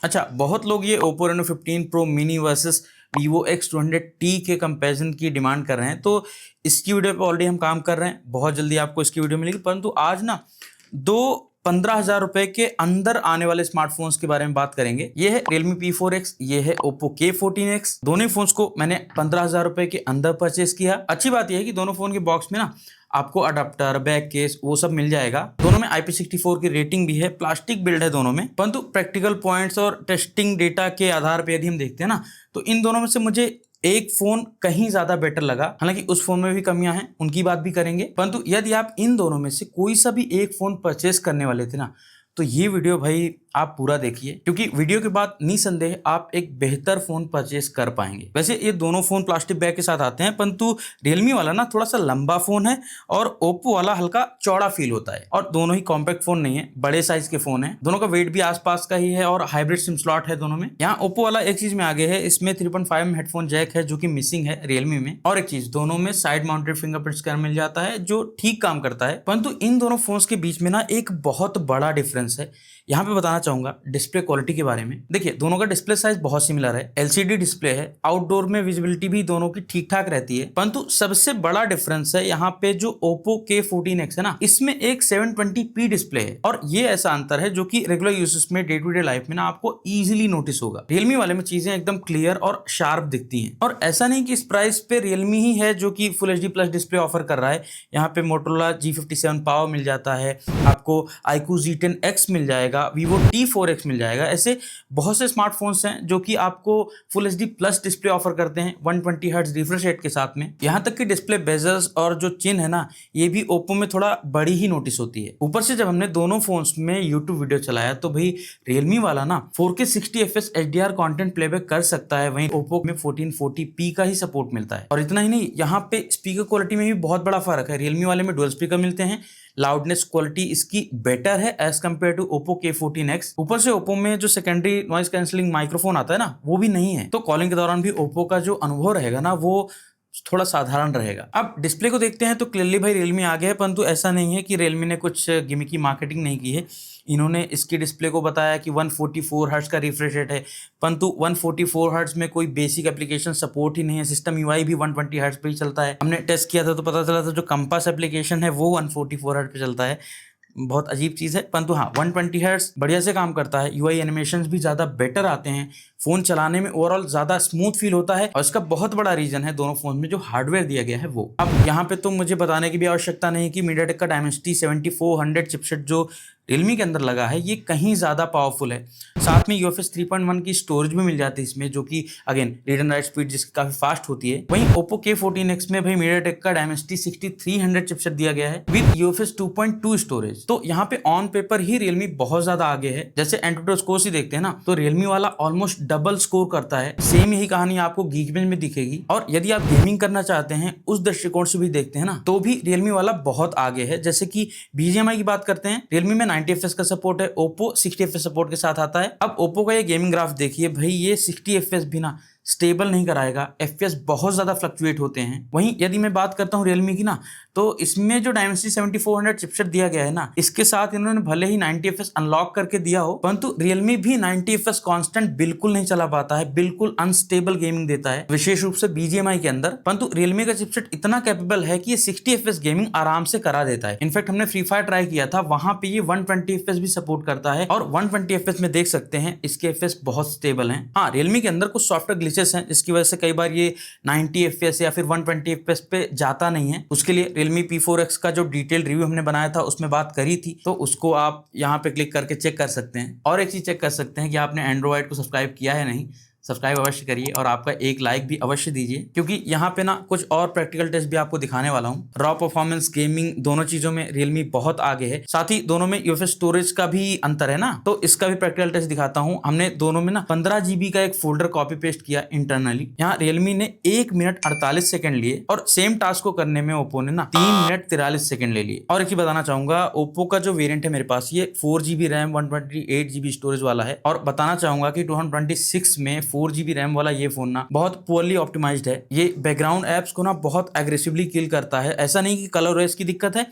अच्छा, बहुत लोग ये Oppo Reno 15 Pro Mini versus Vivo X200T के कंपैरिजन की डिमांड कर रहे हैं। तो इसकी वीडियो पे ऑलरेडी हम काम कर रहे हैं, बहुत जल्दी आपको इसकी वीडियो मिलेगी। परंतु आज ना दो 15,000 रुपए के अंदर आने वाले स्मार्टफोन्स के बारे में बात करेंगे। ये है Realme P4X, ये है Oppo K14X। दोनों ही फोन्स को मैंने 15,000 रुपए के अंदर परचेस किया। अच्छी बात यह है कि दोनों फोन के बॉक्स में ना आपको अडाप्टर, बैक केस वो सब मिल जाएगा। दोनों में IP64 की रेटिंग भी है, प्लास्टिक बिल्ड है दोनों में। परंतु प्रैक्टिकल पॉइंट्स और टेस्टिंग डेटा के आधार पर यदि हम देखते हैं ना, तो इन दोनों में से मुझे एक फोन कहीं ज्यादा बेटर लगा। हालांकि उस फोन में भी कमियां हैं, उनकी बात भी करेंगे। परंतु यदि आप इन दोनों में से कोई सा भी एक फोन परचेस करने वाले थे ना, तो ये वीडियो भाई आप पूरा देखिए, क्योंकि वीडियो के बाद निसंदेह आप एक बेहतर फोन परचेस कर पाएंगे। वैसे ये दोनों फोन प्लास्टिक बैग के साथ आते हैं, परंतु रियलमी वाला ना थोड़ा सा लंबा फोन है और ओप्पो वाला हल्का चौड़ा फील होता है। और दोनों ही कॉम्पैक्ट फोन नहीं है, बड़े साइज के फोन है। दोनों का वेट भी आसपास का ही है और हाइब्रिड सिम स्लॉट है दोनों में। यहाँ ओप्पो वाला एक चीज में आगे है, इसमें 3.5 में हेडफोन जैक है जो कि मिसिंग है रियलमी में। और एक चीज, दोनों में साइड माउंटेड फिंगरप्रिंट स्कैनर मिल जाता है जो ठीक काम करता है। परंतु इन दोनों फोन्स के बीच में ना एक बहुत बड़ा डिफरेंस है। यहाँ पे बताना चाहूंगा डिस्प्ले क्वालिटी के बारे में। देखिए, दोनों का डिस्प्ले साइज बहुत सिमिलर है, LCD डिस्प्ले है। आउटडोर में विजिबिलिटी भी दोनों की ठीक ठाक रहती है। परंतु सबसे बड़ा डिफरेंस है यहाँ पे जो Oppo K14X है ना, इसमें एक 720p डिस्प्ले है। और ये ऐसा अंतर है जो कि रेगुलर यूसेज में, डे टू डे लाइफ में ना आपको इजीली नोटिस होगा। रियलमी वाले में चीजें एकदम क्लियर और शार्प दिखती हैं। और ऐसा नहीं कि इस प्राइस पे रियलमी ही है जो कि full HD plus display offer कर रहा है। यहाँ पे Motorola G57 पावर मिल जाता है, आपको iQOO Z10X मिल जाएगा, Vivo T4X मिल जाएगा। ऐसे बहुत से स्मार्टफोन्स हैं जो कि आपको full HD plus display offer करते हैं 120 हर्ट्ज रिफ्रेश रेट के साथ में। यहाँ तक कि डिस्प्ले बेजल्स और जो चिन्ह है ना, ये भी ओप्पो में थोड़ा बड़ी ही नोटिस होती है। ऊपर से जब हमने दोनों फोन्स में यूट्यूब वीडियो चलाया तो भाई रियलमी वाला ना 4K 60 fps HDR content playback कर सकता है, वहीं ओप्पो में 1440p का ही सपोर्ट मिलता है। और इतना ही नहीं, यहाँ पे स्पीकर क्वालिटी में भी बहुत बड़ा फर्क है। रियलमी वाले में डुअल स्पीकर मिलते हैं, लाउडनेस क्वालिटी इसकी बेटर है as compared to Oppo K14X। ऊपर से Oppo में जो सेकेंडरी नॉइज कैंसिलिंग माइक्रोफोन आता है ना, वो भी नहीं है। तो कॉलिंग के दौरान भी Oppo का जो अनुभव रहेगा ना, वो थोड़ा साधारण रहेगा। अब डिस्प्ले को देखते हैं तो क्लियरली भाई रियलमी आगे है, परंतु ऐसा नहीं है कि रियलमी ने कुछ गिमिकी मार्केटिंग नहीं की है। इन्होंने इसकी डिस्प्ले को बताया कि 144 हर्ट्ज का रिफ्रेश रेट है, परंतु 144 हर्ट्ज में कोई बेसिक एप्लीकेशन सपोर्ट ही नहीं है। सिस्टम UI भी 120 हर्ट्ज पे ही चलता है। हमने टेस्ट किया था तो पता चला था जो कंपास एप्लीकेशन है वो 144 हर्ट्ज पे चलता है। बहुत अजीब चीज़ है, परंतु हाँ 120 हर्ट्ज बढ़िया से काम करता है। UI एनिमेशंस भी ज़्यादा बेटर आते हैं, फोन चलाने में ओवरऑल ज़्यादा स्मूथ फील होता है। और इसका बहुत बड़ा रीजन है दोनों फोन में जो हार्डवेयर दिया गया है वो। अब यहाँ पे तो मुझे बताने की भी आवश्यकता नहीं कि MediaTek का Dimensity 7400 चिपसेट जो रियलमी के अंदर लगा है ये कहीं ज़्यादा पावरफुल है। साथ में UFS 3.1 की स्टोरेज भी मिल जाती है इसमें, जो कि again read and right speed जिसकी काफ़ी फास्ट होती है। वहीं Oppo K14X में भाई MediaTek का Dimensity 6300 चिपसेट दिया गया है विद UFS 2.2 स्टोरेज। तो यहाँ पे ऑन पेपर ही रियलमी बहुत ज़्यादा आगे है। जैसे एंटूटो स्कोर से देखते हैं ना, तो रियलमी वाला ऑलमोस्ट डबल स्कोर करता है। सेम यही कहानी आपको गीकबेंच में दिखेगी। और यदि आप गेमिंग करना चाहते हैं उस दृष्टिकोण से भी देखते हैं ना, तो भी रियलमी वाला बहुत आगे है। जैसे कि BGMI की बात करते हैं, रियलमी में 90 FPS का सपोर्ट है, ओप्पो 60 FPS सपोर्ट के साथ आता है। अब ओप्पो का ये गेमिंग ग्राफ देखिए भाई, ये 60 FPS भी ना स्टेबल नहीं कराएगा, FPS बहुत ज्यादा फ्लक्चुएट होते हैं। वहीं यदि मैं बात करता हूं रियलमी की ना, तो इसमें जो Dimensity 7400 चिपसेट दिया गया है ना, इसके साथ इन्होंने भले ही 90 FPS अनलॉक करके दिया हो, परंतु रियलमी भी 90 FPS कांस्टेंट बिल्कुल नहीं चला पाता है, बिल्कुल अनस्टेबल गेमिंग देता है, विशेष रूप से BGMI के अंदर। परंतु रियलमी का चिपसेट इतना कैपेबल है कि ये 60 FPS गेमिंग आराम से करा देता है। इनफैक्ट हमने फ्री फायर ट्राई किया था, वहां पे ये 120 FPS भी सपोर्ट करता है। और 120 FPS में देख सकते हैं इसके FPS बहुत स्टेबल हैं। हाँ, रियलमी के अंदर कुछ सॉफ्टवेयर ग्लिचेस हैं जिसकी वजह से कई बार ये 90 FPS या फिर 120 FPS पे जाता नहीं है। उसके लिए Realme P4X का जो डिटेल रिव्यू हमने बनाया था उसमें बात करी थी, तो उसको आप यहाँ पे क्लिक करके चेक कर सकते हैं। और एक चीज चेक कर सकते हैं कि आपने एंड्रॉइड को सब्सक्राइब किया है नहीं। सब्सक्राइब अवश्य करिए और आपका एक लाइक भी अवश्य दीजिए, क्योंकि यहाँ पे ना कुछ और प्रैक्टिकल टेस्ट भी आपको दिखाने वाला हूँ। रॉ परफॉर्मेंस, गेमिंग दोनों चीजों में रियलमी बहुत आगे है। साथ ही दोनों में UFS स्टोरेज का भी अंतर है ना, तो इसका भी प्रैक्टिकल टेस्ट दिखाता हूँ। हमने दोनों में ना 15 GB का एक फोल्डर कॉपी पेस्ट किया इंटरनली। यहाँ रियलमी ने 1 मिनट 48 सेकंड लिए और सेम टास्क को करने में ओप्पो ने ना 3 मिनट 43 सेकंड ले लिए। और एक ही बताना चाहूंगा, ओप्पो का जो वेरियंट है मेरे पास, ये 4 GB रैम 128 GB स्टोरेज वाला है। और बताना चाहूंगा कि 2026 में 4 GB रैम वाला ये फोन ना बहुत पुअरली ऑप्टिमाइज्ड है। ये बैकग्राउंड एप्स को ना बहुत एग्रेसिवली किल करता है। ऐसा नहीं कि कलर OS की दिक्कत है,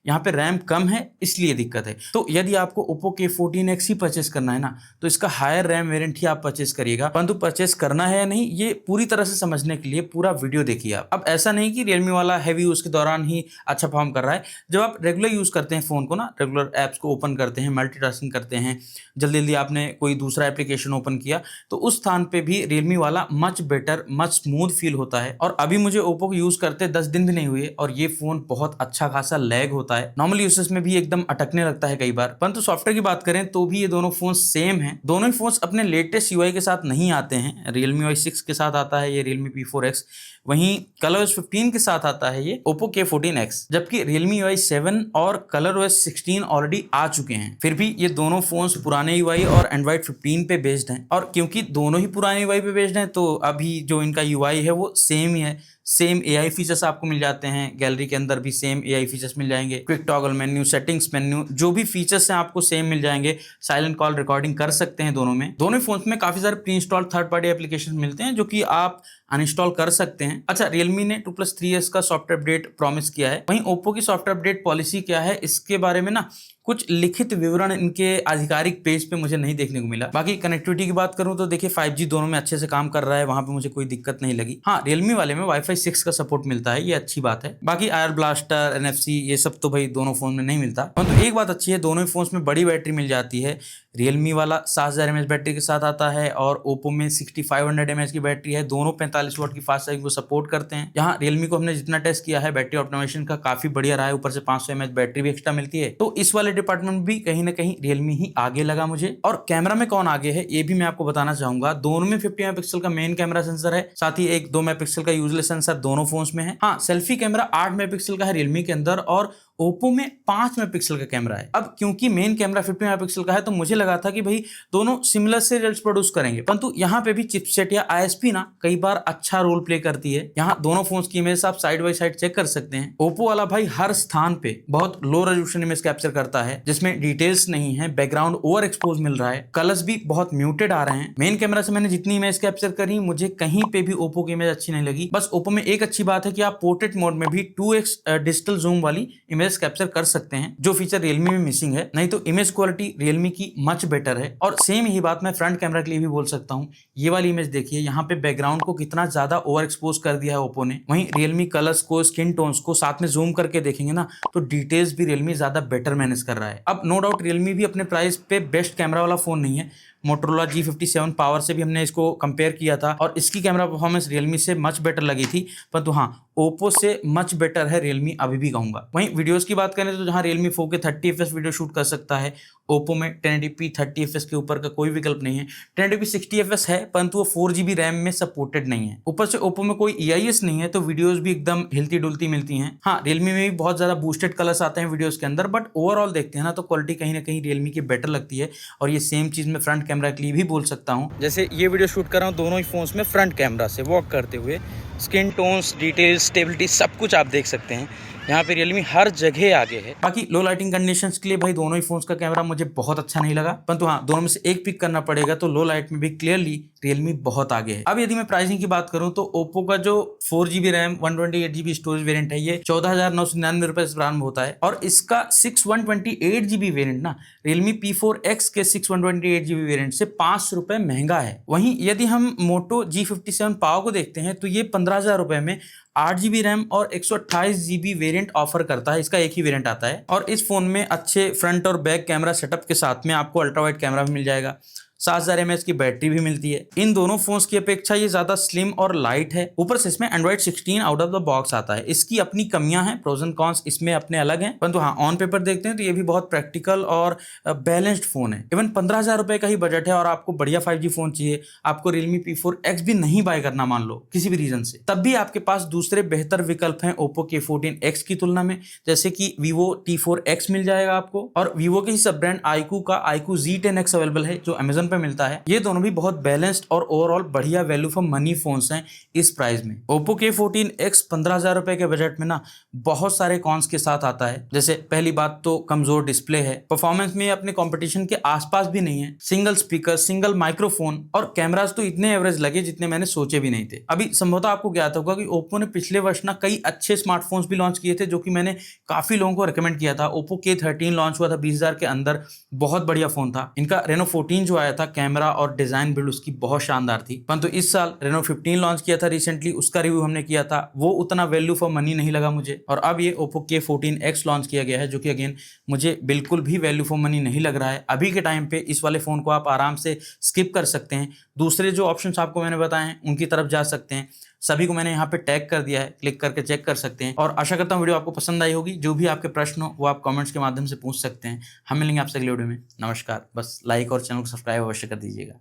यहाँ पे रैम कम है इसलिए दिक्कत है। तो यदि आपको Oppo K14X ही परचेस करना है ना, तो इसका हायर रैम वेरिएंट ही आप परचेस करिएगा। परंतु परचेस करना है या नहीं, ये पूरी तरह से समझने के लिए पूरा वीडियो देखिए आप। अब ऐसा नहीं कि Realme वाला हैवी यूज के दौरान ही अच्छा परफॉर्म कर रहा है। जब आप रेगुलर यूज करते हैं फोन को ना, रेगुलर एप्स को ओपन करते हैं, मल्टीटास्किंग करते हैं, जल्दी जल्दी आपने कोई दूसरा एप्लीकेशन ओपन किया, तो उस स्थान पे भी Realme वाला much better, much smooth feel होता है। और अभी मुझे Oppo को यूज करते 10 दिन भी नहीं हुए और ये फोन बहुत अच्छा खासा लैग होता है। नॉर्मल यूसेज में भी एकदम अटकने लगता है कई बार। परंतु सॉफ्टवेयर की बात करें तो भी ये दोनों फोन सेम हैं। दोनों ही फोन्स अपने लेटेस्ट UI के साथ नहीं आते हैं। Realme UI 6 के साथ आता है ये Realme P4X, वहीं ColorOS 15 के साथ आता है ये Oppo K14X, जबकि Realme UI 7 और ColorOS 16 ऑलरेडी आ चुके हैं। फिर भी ये दोनों फोन्स पुराने UI और Android 15 पे बेस्ड हैं, और क्योंकि दोनों ही पुराने UI पे बेस्ड हैं तो अभी जो इनका UI है वो सेम ही है। सेम AI फीचर्स आपको मिल जाते हैं, गैलरी के अंदर भी सेम AI फीचर्स मिल जाएंगे, quick toggle menu, settings menu, जो भी फीचर्स हैं आपको सेम मिल जाएंगे। साइलेंट कॉल रिकॉर्डिंग कर सकते हैं दोनों में। दोनों फोन्स में काफी सारे pre install third party application मिलते हैं जो कि आप अनइंस्टॉल कर सकते हैं। अच्छा, Realme ने 2+3S का सॉफ्टवेयर अपडेट प्रॉमिस किया है, वहीं Oppo की सॉफ्टवेयर अपडेट पॉलिसी क्या है इसके बारे में ना कुछ लिखित विवरण इनके आधिकारिक पेज पे मुझे नहीं देखने को मिला। बाकी कनेक्टिविटी की बात करूं तो देखिए 5G दोनों में अच्छे से काम कर रहा है, वहां पे मुझे कोई दिक्कत नहीं लगी। हाँ, Realme वाले में Wi-Fi 6 का सपोर्ट मिलता है, ये अच्छी बात है। बाकी आयर ब्लास्टर, NFC ये सब तो भाई दोनों फोन में नहीं मिलता। परंतु एक बात अच्छी है, दोनों ही फोन्स में बड़ी बैटरी मिल जाती है। Realme वाला 7000 mAh बैटरी के साथ आता है और Oppo में 6500 mAh की बैटरी है। दोनों 45 वाट की फास्ट चार्जिंग को सपोर्ट करते हैं। यहाँ Realme को हमने जितना टेस्ट किया है बैटरी ऑप्टिमाइजेशन का काफी बढ़िया रहा है, ऊपर से 500 mAh बैटरी भी एक्स्ट्रा मिलती है। तो इस वाले डिपार्टमेंट भी कहीं ना कहीं Realme ही आगे लगा मुझे। और कैमरा में कौन आगे है ये भी मैं आपको बताना चाहूंगा। दोनों में 50 मेगापिक्सल का मेन कैमरा सेंसर है, साथ ही एक 2 मेगापिक्सल का यूजलेस सेंसर दोनों फोन्स में है। हाँ, सेल्फी कैमरा 8 मेगापिक्सल का है Realme के अंदर और Oppo में 5 मेगापिक्सल का कैमरा है। अब क्योंकि मेन कैमरा 50 मेगापिक्सल का है तो मुझे लगा था कि भाई दोनों सिमिलर से रिजल्ट्स प्रोड्यूस करेंगे, परंतु यहाँ पे भी चिपसेट या ISP ना कई बार अच्छा रोल प्ले करती है। यहाँ दोनों फोन्स की इमेज आप साइड बाय साइड चेक कर सकते हैं। Oppo वाला भाई हर स्थान पे बहुत लो रेजोल्यूशन इमेज कैप्चर करता है, जिसमें डिटेल्स नहीं है, बैकग्राउंड ओवर एक्सपोज मिल रहा है, कलर्स भी बहुत म्यूटेड आ रहे हैं। मेन कैमरा से मैंने जितनी इमेज कैप्चर करी मुझे कहीं पे भी Oppo की इमेज अच्छी नहीं लगी। बस Oppo में एक अच्छी बात है कि आप पोर्ट्रेट मोड में भी 2x डिजिटल जूम वाली इमेज कैप्चर कर सकते हैं, जो फीचर Realme में मिसिंग है। नहीं तो इमेज क्वालिटी Realme की मच बेटर है। और सेम यही बात मैं फ्रंट कैमरा के लिए भी बोल सकता हूँ। ये वाली इमेज देखिए, यहाँ पे बैकग्राउंड को कितना ज्यादा ओवर एक्सपोज कर दिया है Oppo ने। वहीं Realme कलर्स को, स्किन टोन्स को साथ में जूम करके देखेंगे ना तो डिटेल्स भी Realme ज्यादा बेटर मैनेज कर रहा है। अब नो डाउट Realme भी अपने प्राइस पे बेस्ट कैमरा वाला फोन नहीं है। Motorola G57 पावर से भी हमने इसको कंपेयर किया था और इसकी कैमरा परफॉर्मेंस Realme से मच बेटर लगी थी, परंतु हाँ Oppo से मच बेटर है Realme, अभी भी कहूंगा। वहीं वीडियोस की बात करें तो जहां Realme 4K 30 fps video shoot कर सकता है, Oppo में 1080p 30 fps के ऊपर का कोई विकल्प नहीं है। 1080p 60 fps है, परंतु वो 4GB रैम में सपोर्टेड नहीं है। ऊपर से Oppo में कोई EIS नहीं है, तो वीडियोस भी एकदम हिलती डुलती मिलती हैं। हाँ, Realme में भी बहुत ज्यादा बूस्टेड कलर्स आते हैं वीडियोस के अंदर, बट ओवरऑल देखते हैं ना तो क्वालिटी कहीं ना कहीं Realme की बेटर लगती है। और ये सेम चीज मैं फ्रंट कैमरा के लिए भी बोल सकता हूँ। जैसे ये वीडियो शूट कर रहा हूँ दोनों ही फोन्स में फ्रंट कैमरा से वॉक करते हुए, स्किन टोन्स, डिटेल्स, स्टेबिलिटी सब कुछ आप देख सकते हैं। यहाँ पे Realme हर जगह आगे है। बाकी लो लाइटिंग कंडीशंस के लिए भाई दोनों ही फोन्स का कैमरा मुझे बहुत अच्छा नहीं लगा, परंतु हाँ दोनों में से एक पिक करना पड़ेगा तो लो लाइट में भी क्लियरली Realme बहुत आगे है। अब यदि मैं प्राइसिंग की बात करूं तो Oppo का जो 4GB RAM 128GB storage variant है ये 14,999 रुपए से प्रारंभ होता है, और इसका 6/128GB वेरिएंट ना Realme P4X के 6/128GB वेरिएंट से 500 रुपए महंगा है। वहीं यदि हम Moto G57 पावर को देखते हैं तो ये 15,000 रुपए में 8GB रैम और 128GB वेरिएंट ऑफर करता है। इसका एक ही वेरिएंट आता है और इस फोन में अच्छे फ्रंट और बैक कैमरा सेटअप के साथ में आपको अल्ट्रा वाइड कैमरा भी मिल जाएगा। 7000 mAh की बैटरी भी मिलती है। इन दोनों फोन्स की अपेक्षा ये ज्यादा स्लिम और लाइट है। ऊपर से इसमें Android 16 out of the box आता है। इसकी अपनी कमियां हैं, प्रोज एंड कॉन्स इसमें अपने अलग हैं, परंतु हाँ ऑन पेपर देखते हैं तो ये भी बहुत प्रैक्टिकल और बैलेंस्ड फोन है। इवन 15,000 रुपए का ही बजट है और आपको बढ़िया 5G फोन चाहिए, आपको Realme P4X भी नहीं बाय करना मान लो किसी भी रीजन से, तब भी आपके पास दूसरे बेहतर विकल्प हैं Oppo K14X की तुलना में, जैसे कि Vivo T4X मिल जाएगा आपको, और Vivo के ही सब ब्रांड iQOO का iQOO Z10X अवेलेबल है जो Amazon पे मिलता है। ये दोनों भी बहुत बैलेंस्ड और ओवरऑल बढ़िया वैल्यू फॉर मनी फोन्स हैं इस प्राइस में। Oppo K14X 15,000 रुपए के बजट में ना बहुत सारे कॉन्स के साथ आता है। जैसे पहली बात तो कमजोर डिस्प्ले है, परफॉर्मेंस में अपने कंपटीशन के आसपास भी नहीं है, सिंगल स्पीकर, सिंगल माइक्रोफोन और कैमरास तो इतने एवरेज लगे जितने मैंने सोचे भी नहीं थे। अभी संभवतः आपको ज्ञात होगा कि Oppo ने पिछले वर्ष ना कई अच्छे स्मार्टफोन्स भी लॉन्च किए थे जो कि मैंने काफी लोगों को रिकमेंड किया था। Oppo K13 लॉन्च हुआ था 20,000 के अंदर, बहुत बढ़िया फोन था। इनका Reno 14 जो आया था, कैमरा और डिजाइन बिल्ड उसकी बहुत शानदार थी। परंतु इस साल Reno 15 लॉन्च किया था रिसेंटली, उसका रिव्यू हमने किया था, वो उतना वैल्यू फॉर मनी नहीं लगा मुझे। और अब ये Oppo K14X लॉन्च किया गया है जो कि अगेन मुझे बिल्कुल भी वैल्यू फॉर मनी नहीं लग रहा है। अभी के टाइम पे इस वाले फोन को आप आराम से स्किप कर सकते हैं, दूसरे जो ऑप्शंस आपको मैंने बताए हैं उनकी तरफ जा सकते हैं। सभी को मैंने यहाँ पे टैग कर दिया है, क्लिक करके चेक कर सकते हैं। और आशा करता हूँ वीडियो आपको पसंद आई होगी। जो भी आपके प्रश्न हो वो आप कमेंट्स के माध्यम से पूछ सकते हैं। हम मिलेंगे आपसे अगले वीडियो में। नमस्कार। बस लाइक और चैनल को सब्सक्राइब अवश्य कर दीजिएगा।